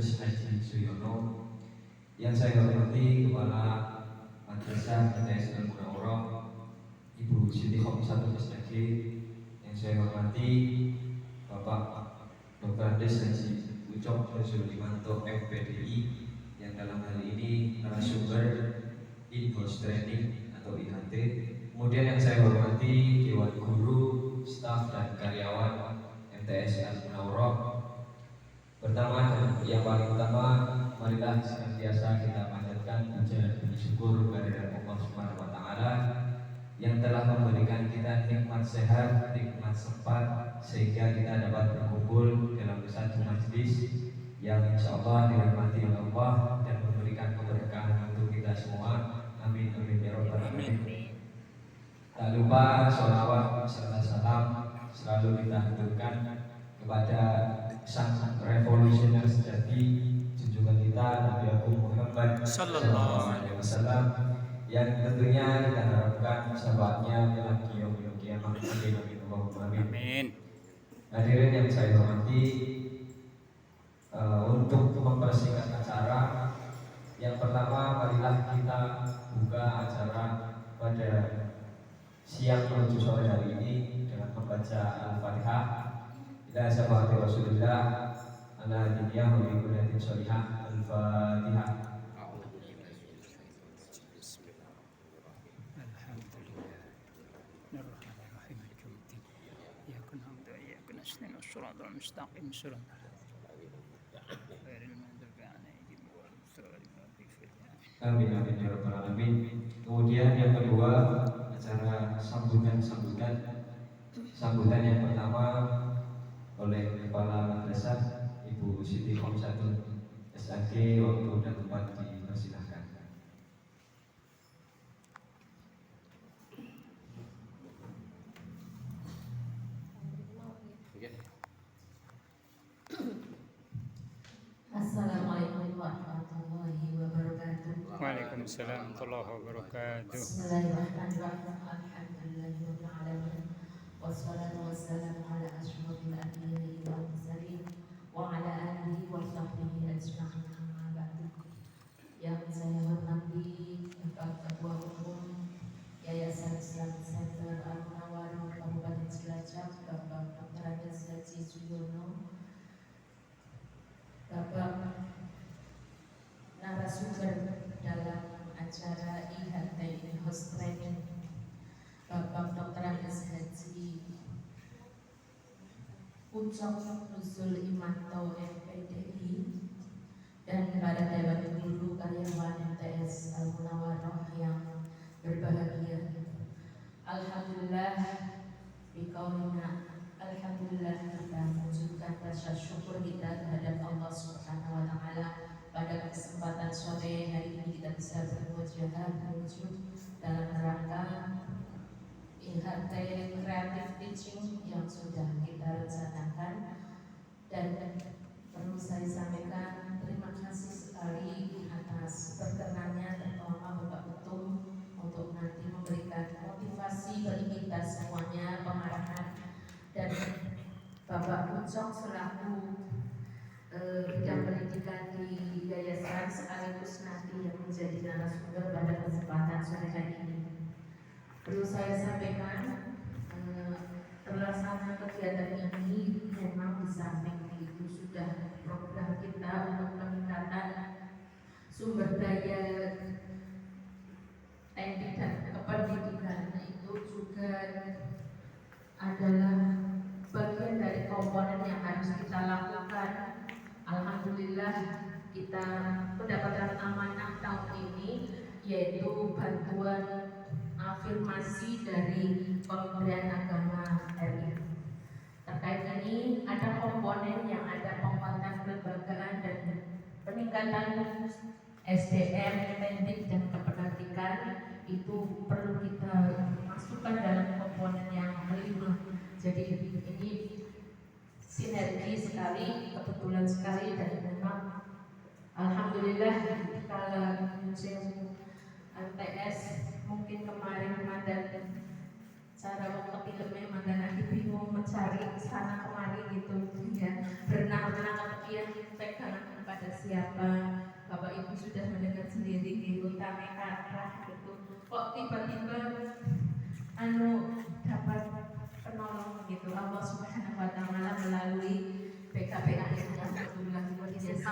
Andes Haji Suyono, yang saya hormati Kepala Madrasah MTS Al-Munawwarah Ibu Siti Khomsatul SAG, yang saya hormati Bapak Dr. Andes Haji Ucok Sulaimanto MPDI, yang dalam hal ini narasumber in-house training atau IHT. Kemudian yang saya hormati Dewan Guru, staf dan karyawan MTS Al-Munawwarah. Pertama dan yang paling utama, marilah senantiasa kita panjatkan puja dan syukur kehadirat Allah Subhanahu wa taala yang telah memberikan kita nikmat sehat, nikmat sempat sehingga kita dapat berkumpul dalam satu majelis yang insyaallah dirahmati oleh Allah dan memberikan keberkahan untuk kita semua. Amin amin ya rabbal alamin. Tak lupa sholawat serta salam selalu kita haturkan kepada sang revolusioner sejati, junjungan kita Nabi Agung Muhammad Sallallahu Alaihi Wasallam, yang tentunya kita harapkan sahabatnya dalam yaumil qiyamah. Amin. Hadirin yang saya hormati, untuk mempersingkat acara, yang pertama marilah kita buka acara pada siang menuju sore hari ini dengan membaca Al-Fatihah. Ila sahabati Rasulullah ala diniyah wa bikuliyatin sholihah. Al-Fatihah. Amin amin ya rabbal alamin. Kemudian yang kedua, acara sambutan yang pertama oleh Kepala Madrasah Ibu Siti Khomsatul SAG. Waktu dan tempat dipersilahkan. Assalamualaikum warahmatullahi wabarakatuh. Waalaikumsalam warahmatullahi wabarakatuh. Bismillahirrahmanirrahim. Alhamdulillahirabbil alamin. Wassalatu wassalamu ala asyrofil anbiya'i wal mursalin wa ala alihi wa sahbihi ajma'in. Amma ba'du. Yang saya hormati Bapak Ketua Umum Yayasan Islam Center Al-Munawwarah Kabupaten Cilacap, Bapak Dr. Andes Haji Suyono, Bapak narasumber dalam acara IHT in-house training, Bapak Dr. Andes Haji Ucok Sulaimanto MPDI, dan para Dewan Guru karyawan MTS Al-Munawwarah yang berbahagia. Alhamdulillah alhamdulillah kita menunjukkan rasa syukur kita terhadap Allah Subhanahu wa taala pada kesempatan sore hari ini kita bisa berwujud dalam rangka IHT Creative Teaching yang sudah kita rencanakan. Dan perlu saya sampaikan terima kasih sekali atas perkenannya terutama Bapak Ketum untuk nanti memberikan motivasi bagi kita semuanya, pengarahan, dan Bapak Ucok selaku bidang pendidikan di yayasan sekaligus nanti yang menjadi narasumber pada kesempatan sore hari ini. Perlu saya sampaikan, terlaksana kegiatan ini memang di samping itu sudah program kita untuk peningkatan sumber daya teknik dan kependidikan itu juga adalah bagian dari komponen yang harus kita lakukan. Alhamdulillah kita mendapatkan amanah tahun ini, yaitu bantuan afirmasi dari Kementerian Agama RI. Terkait ini ada komponen yang ada penguatan kelembagaan dan peningkatan SDM, teknik dan kependidikan, itu perlu kita masukkan dalam komponen yang kelima. Jadi ini sinergi sekali, kebetulan sekali, dan memang alhamdulillah kalau museum MTS mungkin kemarin mandan cara waktu filmnya mandan lagi bingung mencari sana kemari gitu ya, berenang-renang kemudian pegangan pada siapa. Bapak Ibu sudah mendengar sendiri di utama kata gitu. Kok tiba-tiba dapat penolong gitu Allah Subhanahu wa taala melalui PKPA yang alhamdulillah luar biasa.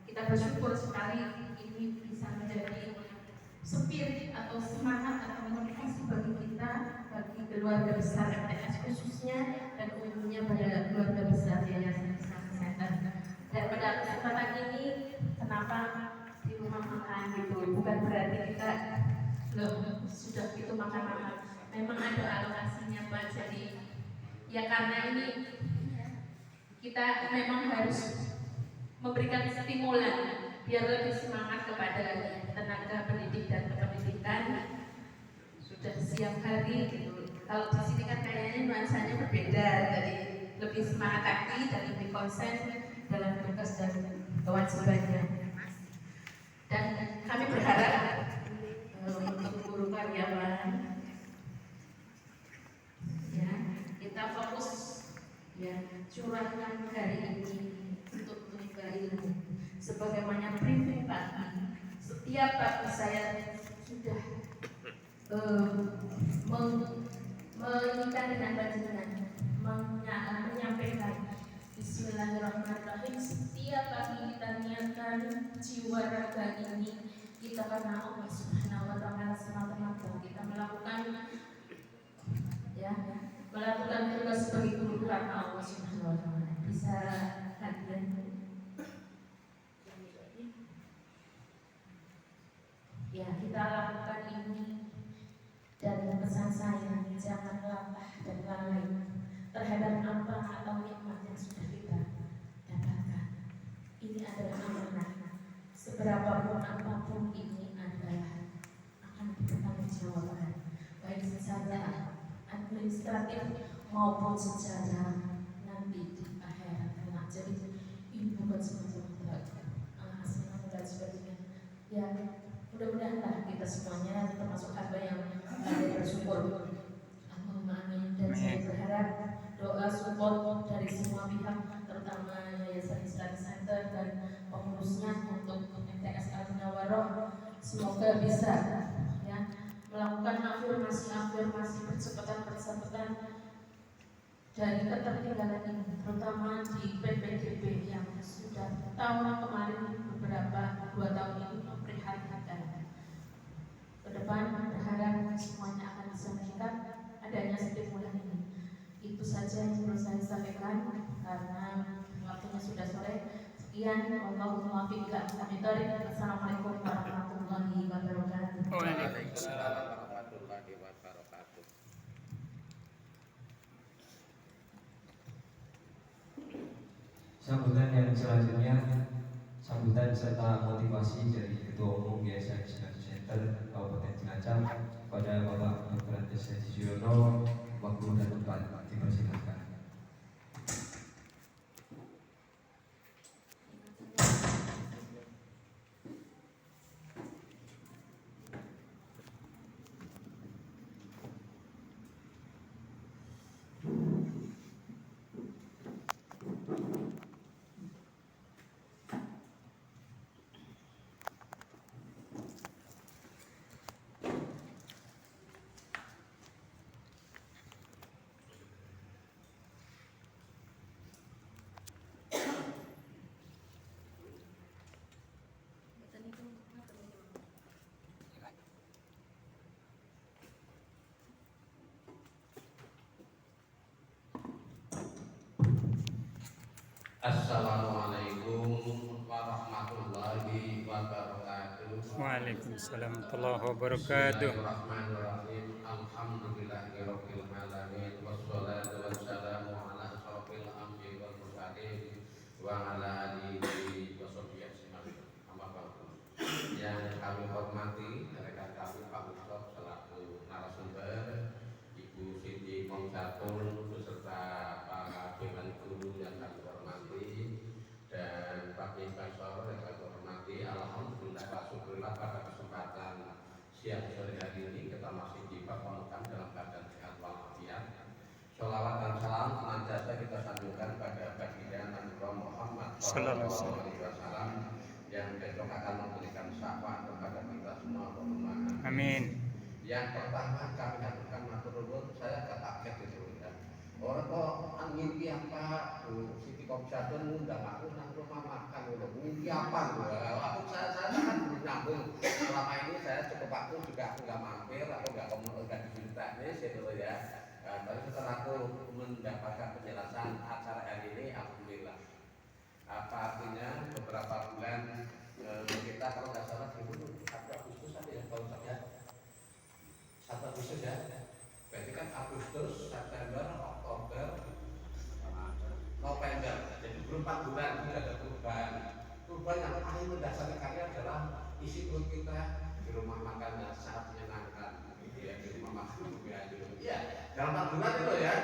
Kita bersyukur sekali ini bisa menjadi spirit atau semangat atau motivasi bagi kita, bagi keluarga besar MTS khususnya dan umumnya pada keluarga besar Yayasan Islam Center. Dan pada kesempatan ini, kenapa di rumah makan gitu? Bukan berarti kita sudah gitu makan-makan. Memang ada alokasinya Pak. Jadi ya karena ini kita memang harus memberikan stimulan biar lebih semangat kepada tenaga pendidik dan kependidikan. Sudah siang hari gitu. Kalau di sini kan kayaknya nuansanya berbeda, jadi lebih semangat lagi dan lebih konsen dalam tugas dan kewajibannya. Dan kami berharap untuk guru karyawan, ya kita fokus ya curahkan hari ini untuk menimba ilmu. Sebagaimana briefing pagi, setiap pagi saya sudah menikah dengan panjenengan, menyampaikan Bismillahirrahmanirrahim. Setiap pagi kita niatkan jiwa raga ini kita karena Allah Subhanahu wa taala semata-mata kita melakukan tugas sebagai guru karena Allah Subhanahu wa taala. Bisa hadir ya, kita lakukan ini. Dan pesan saya, jangan latah dan lalai terhadap apa atau nikmat yang sudah kita dapatkan. Ini adalah amanah. Seberapapun apapun ini adalah akan dipertanggungjawabkan, baik secara administratif maupun secara nanti di akhirat kelak. Jadi ini bukan semacam senang dan sebagainya. Ya, mudah-mudahan kita semuanya termasuk hamba yang bersyukur. Allahumma amin. Dan saya berharap doa support dari semua pihak, terutama Yayasan Islam Center dan pengurusnya untuk MTS Al Munawaroh, semoga bisa ya melakukan afirmasi percepatan dari ketertinggalan ini, terutama di PPDB yang sudah tahun kemarin beberapa 2 tahun ini memprihatinkan. Ke depan berharap semuanya akan bisa meningkat adanya stimulan ini. Itu saja yang perlu saya sampaikan karena waktunya sudah sore. Sekian, Allahumma muwaffiq ila aqwamit thoriq. Assalamualaikum warahmatullahi wabarakatuh. Waalaikumsalam. warahmatullahi wabarakatuh. Sambutan yang selanjutnya, sambutan serta motivasi dari Ketua Umum Yayasan Islam Center Kabupaten Cilacap kepada Bapak Dr. Andes Suyono, waktu dan tempat dipersilakan. Assalamualaikum warahmatullahi wabarakatuh. Waalaikumsalam warahmatullahi wabarakatuh. Bismillahirrahmanirrahim. Alhamdulillahirabbil alamin wassalatu wassalamu ala asyrofil anbiya'i wal mursalin wa ala alihi wa sahbihi ajmain. Amma ba'du. Yang kami hormati rekan kami Pak Ustaz selaku narasumber, Ibu Siti Mongsatul beserta para dewan guru yang kami hormati, dan Pak Profesor yang kami hormati. Alhamdulillah wa syukurillah pada kesempatan siang sore hari ini kita masih dipertemukan dalam keadaan sehat walafiat. Sholawat dan salam senantiasa kita sanjungkan pada baginda Nabi Muhammad sallallahu alaihi wasallam, yang besok akan memberikan syafaat kepada kita semua. Allahumma Amin. Yang pertama kami haturkan matur nuwun, saya agak kaget itu ya. Orang kok mimpi apa? Siti Kopsyatun ngundang aku nang rumah makan gitu. Mimpi apa gua? Saya kan belum nyambung. Selama ini saya cukup waktu juga aku nggak mampir atau nggak diceritanya gitu ya. Tapi setelah aku mendapatkan penjelasan acara hari ini, alhamdulillah. Apa artinya beberapa bulan kita kalau nggak salah dulu 1 Agustus ada ya kalau saya 1 Agustus ya. Berarti kan Agustus, September, Oktober, November. Jadi belum 4 bulan sudah ada perubahan. Perubahan yang paling mendasar sekali adalah isi perut kita di rumah makan yang sangat menyenangkan. Gitu ya, di rumah makan juga gitu. Iya, dalam 4 bulan itu ya.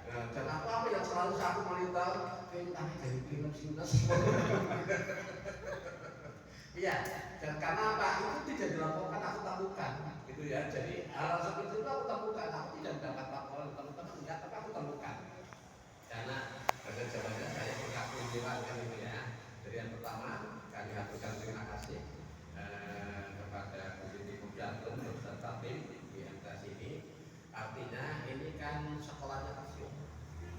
Dan apa yang selalu aku monitor, kita dari film sinus. Iya, dan karena apa? Itu tidak dilaporkan, aku temukan, gitu ya. Jadi hal seperti itu aku temukan, aku tidak mendapat laporan teman-teman, enggak, tapi aku temukan. Karena pada zamannya saya mengaku menjelaskan itu ya. Jadi yang pertama, kami haturkan terima kasih kepada Bu Siti Kopsyatun beserta tim di MTS ini. Artinya ini kan sekolahnya kecil,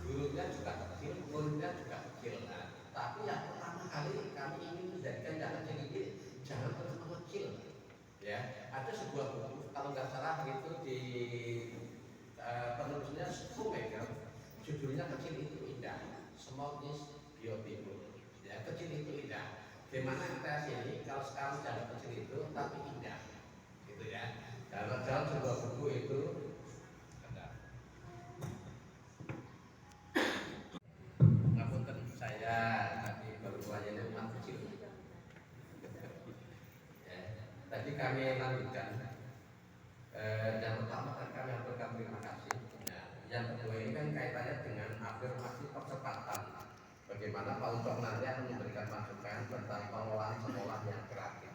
gurunya juga kecil, muridnya juga kecil. Nah, tapi yang pertama kali kami ingin menjadikan yang kecil ini jangan terus mengecil. Ya, ada sebuah buku kalau nggak salah itu di penulisnya Schumacher, judulnya Kecil Itu Indah, Small is Beautiful. Ya, kecil itu indah. Gimana kita sini kalau sekarang jangan kecil itu tapi indah, gitu ya. Kalau dalam sebuah buku itu ngapunten saya tadi baru melayani umat kecil. Ya, tadi kami lanjutkan. Yang pertama kan kami haturkan terima kasih. Ya, yang kedua ini kan kaitannya dengan afirmasi percepatan. Bagaimana Pak Ucok nanti akan memberikan masukan tentang pengelolaan sekolah yang kreatif.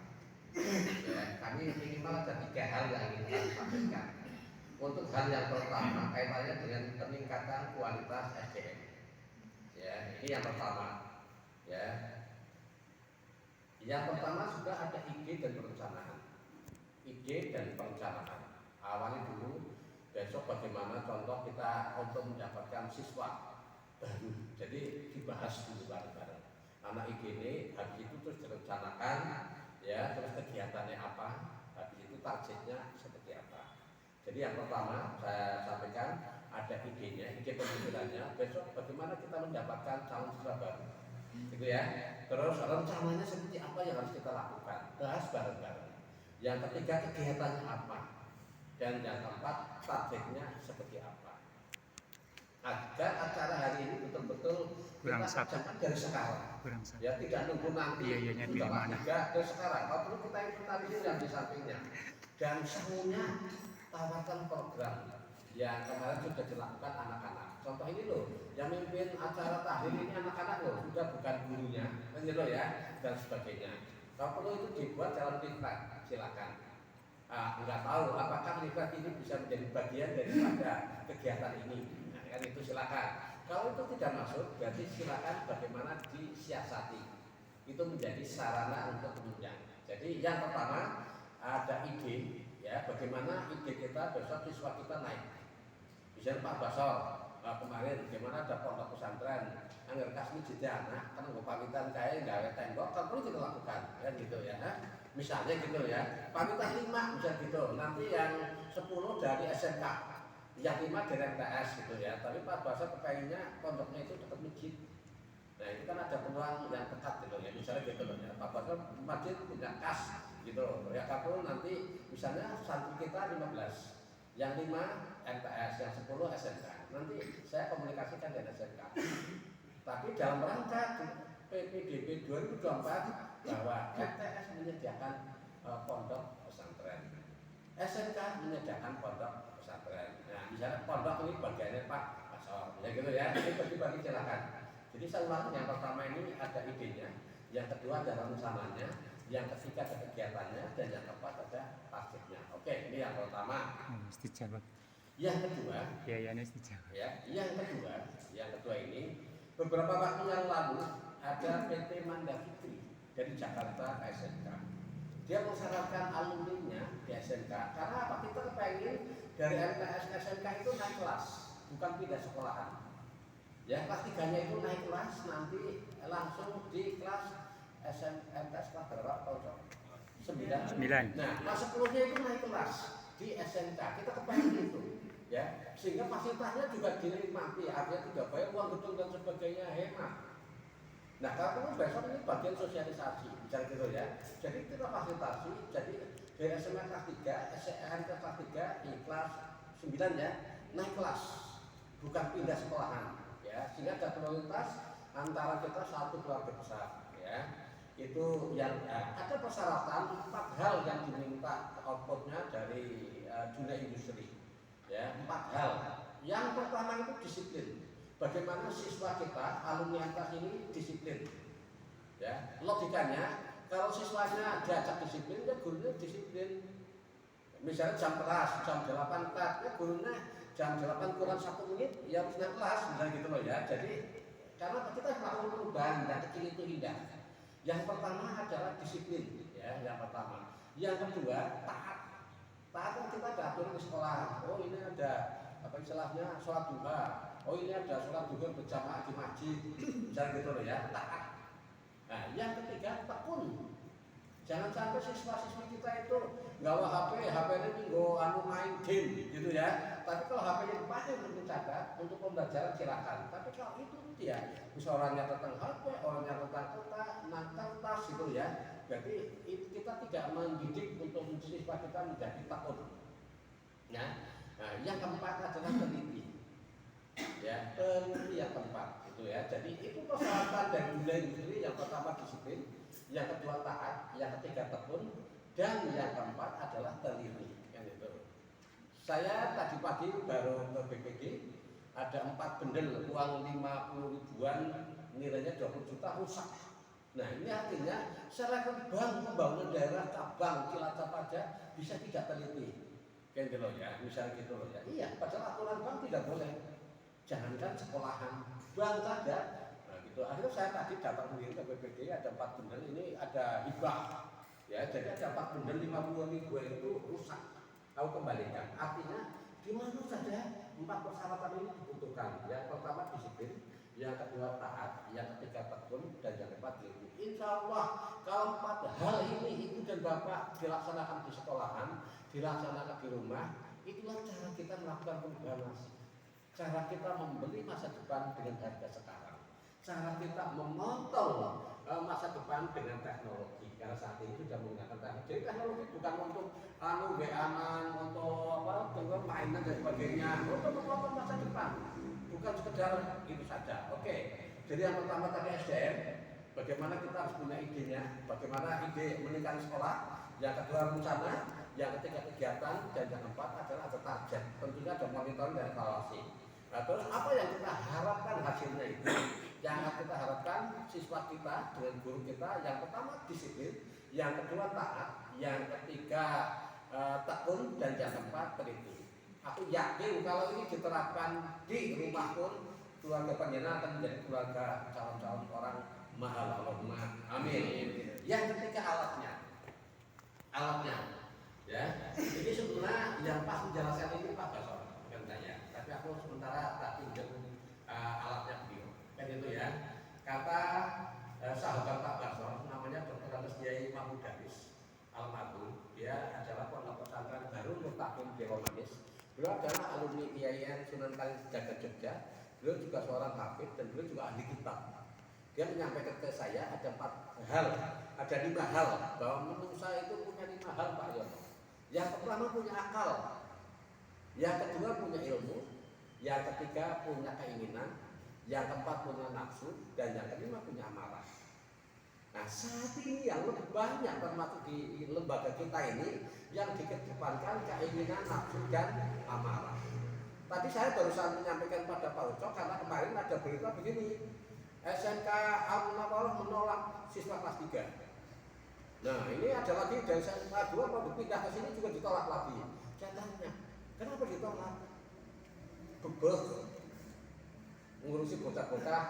Ya, kami minimal ada 3 hal yang ingin kami sampaikan. Untuk hal yang pertama kaitannya dengan peningkatan kualitas SDM. Ya, ini yang pertama. Ya, yang pertama sudah ada ide dan perencanaan. Ide dan perencanaan. Awalnya dulu besok bagaimana contoh kita untuk mendapatkan siswa baru. Jadi dibahas dulu bareng-bareng. Anak ide ini habis itu terus direncanakan, ya, terus kegiatannya apa, habis itu targetnya seperti apa. Jadi yang pertama saya sampaikan ada idenya, ide pemikirannya. Besok bagaimana kita mendapatkan calon siswa baru, gitu ya. Terus rencananya seperti apa yang harus kita lakukan, bahas bareng-bareng. Yang ketiga kegiatannya apa, dan yang keempat targetnya seperti apa. Agar acara hari ini betul-betul kita kerjakan dari sekarang. Ya, tidak nunggu nanti sudah dari sekarang. Kalau perlu kita implementasi yang di sampingnya. Dan semuanya tawarkan program yang kemarin sudah dilakukan anak-anak. Contoh ini loh, yang mimpin acara tahlil ini anak-anak loh, sudah bukan gurunya, loh ya, dan sebagainya. Kalau perlu itu dibuat dalam diklat, silakan. Nggak tahu apakah diklat ini bisa menjadi bagian daripada kegiatan ini. Nah, kan itu silakan. Kalau itu tidak masuk, berarti silakan bagaimana disiasati. Itu menjadi sarana untuk menunjang. Jadi yang pertama ada ide, ya, bagaimana ide kita besok siswa kita naik. Misalnya Pak Basor kemarin bagaimana ada pondok pesantren anggar kasih jadi anak kan gue pamitan kayak nggak ada tembok kan perlu kita lakukan kan gitu ya. Misalnya gitu ya, pamitan 5 bisa gitu. Nanti yang 10 dari SMK, yang 5 dari MTS gitu ya. Tapi Pak Basor kepengennya pondoknya itu tetap masjid. Nah itu kan ada peluang yang dekat gitu ya. Misalnya gitu loh ya, Pak Basor masjid punya kas gitu. Ya kalau nanti misalnya santri kita 15. Yang 5 MTS, yang 10 SMK. Nanti saya komunikasikan dengan SMK. Tapi dalam rangka PPDB 2024 bahwa MTS menyediakan pondok pesantren, SMK menyediakan pondok pesantren. Nah, misalnya pondok ini bagiannya Pak Basor, ya gitu ya. Ini bagi-bagi silakan. Jadi saya ulang, yang pertama ini ada idenya, yang kedua ada rencananya, yang ketiga ada kegiatannya, dan yang keempat ada targetnya. Oke, ini yang pertama. Yang kedua, yang kedua ini beberapa waktu yang lalu ada PT Manda Fitri. dari Jakarta ke SMK. Dia mensyaratkan alumninya di SMK karena apa? Kita kepengen dari MTS ke SMK itu naik kelas, bukan pindah sekolahan. Ya, kelas 3-nya itu naik kelas, nanti langsung di kelas MTS kelas berapa tahun? 9. Nah, kelas 10-nya itu naik kelas di SMK. Kita kepengen itu, ya, sehingga fasilitasnya juga dinikmati, artinya tidak bayar uang gedung dan sebagainya, hemat. Nah, kalau besok ini bagian sosialisasi, bicara gitu ya. Jadi kita fasilitasi, jadi dari SMA kelas 3, SMK kelas 3, di kelas 9 ya, naik kelas, bukan pindah sekolahan, ya, sehingga ada prioritas antara kita satu keluarga besar, ya. Itu yang ada persyaratan 4 hal yang diminta outputnya dari dunia industri, ya, 4 hal. Yang pertama itu disiplin. Bagaimana siswa kita alumni MTAS ini disiplin, ya, logikanya kalau siswanya diajak disiplin, ya gurunya disiplin. Misalnya jam kelas jam 8 ya gurunya jam 8 kurang 1 menit ya harus naik kelas, misalnya gitu loh ya. Jadi karena kita melakukan perubahan yang kecil itu indah. Yang pertama adalah disiplin, ya, yang pertama. Yang kedua taat. Taat kan kita ada aturan di sekolah. Oh ini ada apa istilahnya sholat duha. Oh ini ada sholat duha berjamaah di masjid, misalnya gitu loh ya. Taat. Nah yang ketiga tekun. Jangan sampai siswa-siswi kita itu nggak HP ini minggu main game gitu ya. Tapi kalau HP yang dipakai untuk mencatat, untuk pembelajaran silakan. Tapi kalau itu dia bisa orangnya tentang HP, orangnya tentang kertas gitu ya. Jadi kita tidak mendidik untuk siswa kita menjadi tekun. Ya. Nah, yang keempat adalah teliti. Ya, teliti yang keempat itu ya. Jadi itu persyaratan dari dunia industri. Yang pertama disiplin, yang kedua taat, yang ketiga tekun, dan yang keempat adalah teliti. Kan itu. Saya tadi pagi baru ke BPD, ada 4 bendel uang 50 ribuan, nilainya 20 juta rusak. Nah ini artinya secara bank pembangunan daerah cabang Cilacap aja bisa tidak teliti. Kayak gitu loh ya, misalnya gitu loh ya. Iya, padahal aturan bank tidak boleh. Jangankan sekolahan, bank saja. Nah gitu. Akhirnya saya tadi datang sendiri ke BPD, ada 4 bendel, ini ada hibah. Ya, jadi ada 4 bendel 50 ribuan itu rusak. Tahu kembalikan. Artinya di mana saja 4 persyaratan ini dibutuhkan. Yang pertama disiplin, yang kedua taat, yang ketiga tekun, dan yang keempat teliti. Insya Allah kalau 4 hal ini ibu dan bapak dilaksanakan di sekolahan, dilaksanakan di rumah, itulah cara kita melakukan perubahan nasib. Cara kita membeli masa depan dengan harga sekarang. Cara kita memotong masa depan dengan teknologi. Karena saat ini sudah menggunakan teknologi. Jadi teknologi bukan untuk WA-an, untuk untuk mainan dan sebagainya, untuk memotong masa depan. Bukan sekedar itu saja. Oke. Jadi yang pertama tadi SDM, bagaimana kita harus punya idenya, bagaimana ide meningkatkan sekolah. Yang kedua rencana, yang ketiga kegiatan, dan yang keempat adalah ada target. Tentunya ada monitoring dan evaluasi. Nah, terus apa yang kita harapkan hasilnya itu? Yang kita harapkan siswa kita dengan guru kita, yang pertama disiplin, yang kedua taat, yang ketiga tekun, dan yang keempat teliti. Aku yakin kalau ini diterapkan di rumah pun keluarga penjana akan menjadi keluarga calon-calon orang mahal Allahumma amin. Yang ketiga alatnya, ya. Ini sebenarnya yang pas menjelaskan ini Pak Basor, bukan saya. Tapi aku sementara tak pinjam alatnya beliau. Kan itu ya. Kata sahabat Pak Basor, namanya Dr. Andes Kiai Mahmud Daris almarhum. Dia adalah pondok pesantren baru Mutakin di Romanis. Beliau adalah alumni IAIN Sunan Kalijaga Jogja. Beliau juga seorang hafid dan beliau juga ahli kitab. Dia menyampaikan ke saya ada 4 hal, ada 5 hal bahwa manusia itu punya 5 hal Pak Yono. Yang pertama punya akal, yang kedua punya ilmu, yang ketiga punya keinginan, yang keempat punya nafsu, dan yang kelima punya amarah. Nah saat ini yang lebih banyak termasuk di lembaga kita ini yang dikedepankan keinginan, nafsu, dan amarah. Tadi saya barusan menyampaikan pada Pak Ucok karena kemarin ada berita begini, SMK Al-Munawwarah menolak siswa kelas 3. Nah ini ada lagi dari SMK 2 mau dipindah ke sini juga ditolak lagi. Saya tanya, kenapa ditolak? Bebel ngurusi bocah-bocah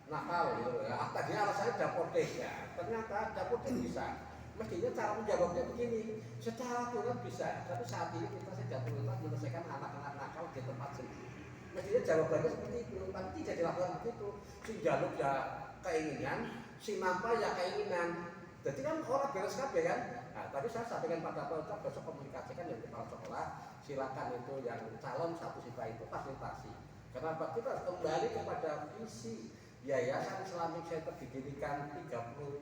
nakal gitu ya. Tadinya alasannya dapodik ya, ternyata dapodik bisa. Mestinya cara menjawabnya begini, secara aturan bisa, tapi saat ini kita sedang berusaha menyelesaikan anak-anak nakal di tempat sendiri. Mestinya jawabannya seperti itu, tapi tidak dilakukan begitu. Si jaluk ya keinginan, si nampak ya keinginan. Jadi kan orang beres kabeh kan. Nah, tadi saya sampaikan pada Pak besok komunikasikan yang kepala sekolah, silakan itu yang calon satu siswa itu fasilitasi. Kenapa kita kembali kepada visi Yayasan Islamic Center didirikan 32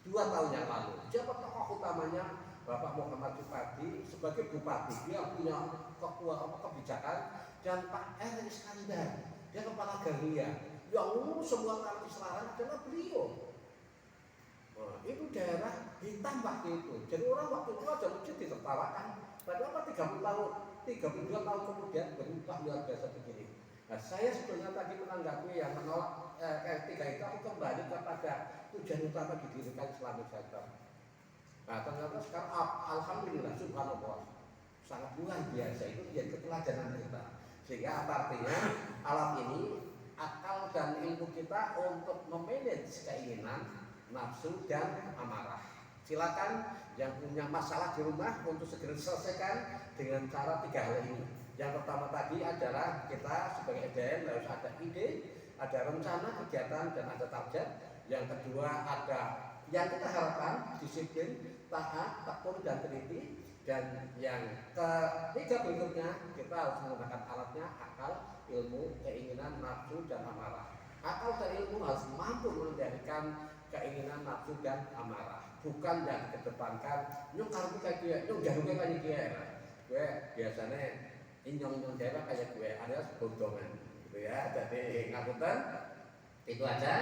tahun yang lalu. Siapa tokoh utamanya? Bapak Muhammad Supadi sebagai bupati, dia punya kebijakan, dan Pak R. Iskandar, dia kepala Garuya, yang ngurus semua kali Selarang adalah beliau. Nah, itu daerah hitam waktu itu. Jadi orang waktu itu aja mungkin ditertawakan. Padahal 32 tahun kemudian berubah luar biasa begini. Nah, saya sebetulnya tadi menanggapi yang menolak tiga itu, aku kembali kepada tujuan utama didirikan Islamic Center. Nah, ternyata sekarang alhamdulillah subhanallah sangat luar biasa, itu menjadi ketelajanan kita. Sehingga apa artinya alat ini akal dan ilmu kita untuk memanage keinginan, nafsu dan amarah. Silakan yang punya masalah di rumah untuk segera selesaikan dengan cara 3 hal ini. Yang pertama tadi adalah kita sebagai EDM harus ada ide, ada rencana kegiatan dan ada target. Yang kedua ada yang kita harapkan disiplin, taat, tekun dan teliti. Dan yang ketiga berikutnya kita harus menggunakan alatnya akal, ilmu, keinginan, nafsu dan amarah. Akal dan ilmu harus mampu mengendalikan keinginan, nafsu dan amarah. Bukan yang kedepankan nyung karep kayak dia, nyung jaruke kayak dia. Gue biasanya inyong-inyong daerah kayak gue alias bodongan gitu ya. Jadi ngapunten itu aja.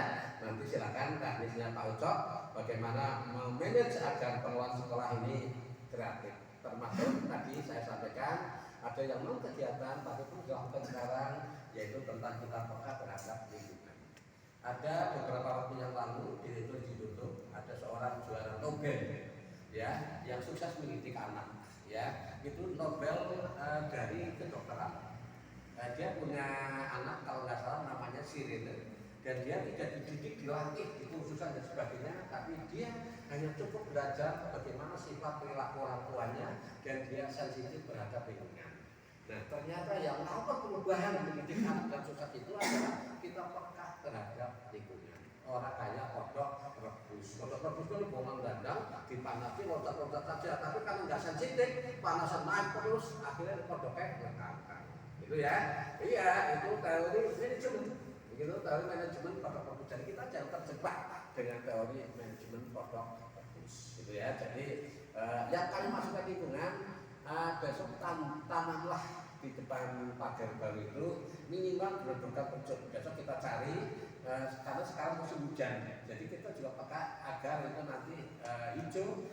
Nanti silakan teknisnya Pak Ucok bagaimana memanage agar pengelolaan sekolah ini kreatif. Termasuk tadi saya sampaikan ada yang non kegiatan tapi pun dilakukan sekarang, yaitu tentang kita peka terhadap lingkungan. Ada beberapa waktu yang lalu itu ditutup, ada seorang juara Nobel ya yang sukses mendidik anak ya, itu Nobel dari kedokteran. Dia punya anak kalau nggak salah namanya Sirene, dan dia tidak dididik, dilatih, dikursusan dan sebagainya, tapi dia hanya cukup belajar bagaimana sifat perilaku orang tuanya dan dia sensitif terhadap lingkungan. Nah, ternyata yang melakukan perubahan mendidik anak dan sukses itu adalah kita peka terhadap lingkungan. Orang kaya kodok rebus itu bohong dandang, dipanasi loncat-loncat saja, tapi kalau nggak sensitif, panasan naik terus, akhirnya kodoknya ngekangkang. Itu ya, iya itu teori manajemen. Begitu teori manajemen kodok rebus. Jadi kita jangan terjebak dengan teori manajemen kodok rebus. Gitu ya. Jadi yang kali masuk ke lingkungan, besok tanamlah di depan pagar baru itu minimal berbuka pojok. Besok kita cari karena sekarang musim hujan, jadi kita juga peka agar itu nanti hijau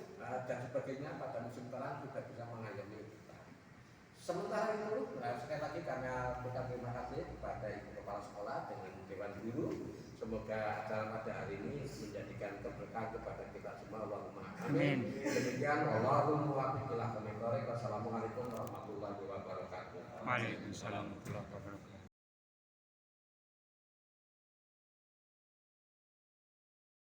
dan sebagainya pada musim terang juga bisa mengayomi kita. Sementara itu sekali lagi kami ucapkan terima kasih kepada Ibu Kepala Sekolah dengan Dewan Guru. Semoga acara pada hari ini menjadikan keberkahan kepada kita semua. Allahumma amin. Demikian Allahumma wafiq ila aqwamit thoriq. Wassalamualaikum warahmatullahi wabarakatuh. Waalaikumsalam warahmatullahi wabarakatuh.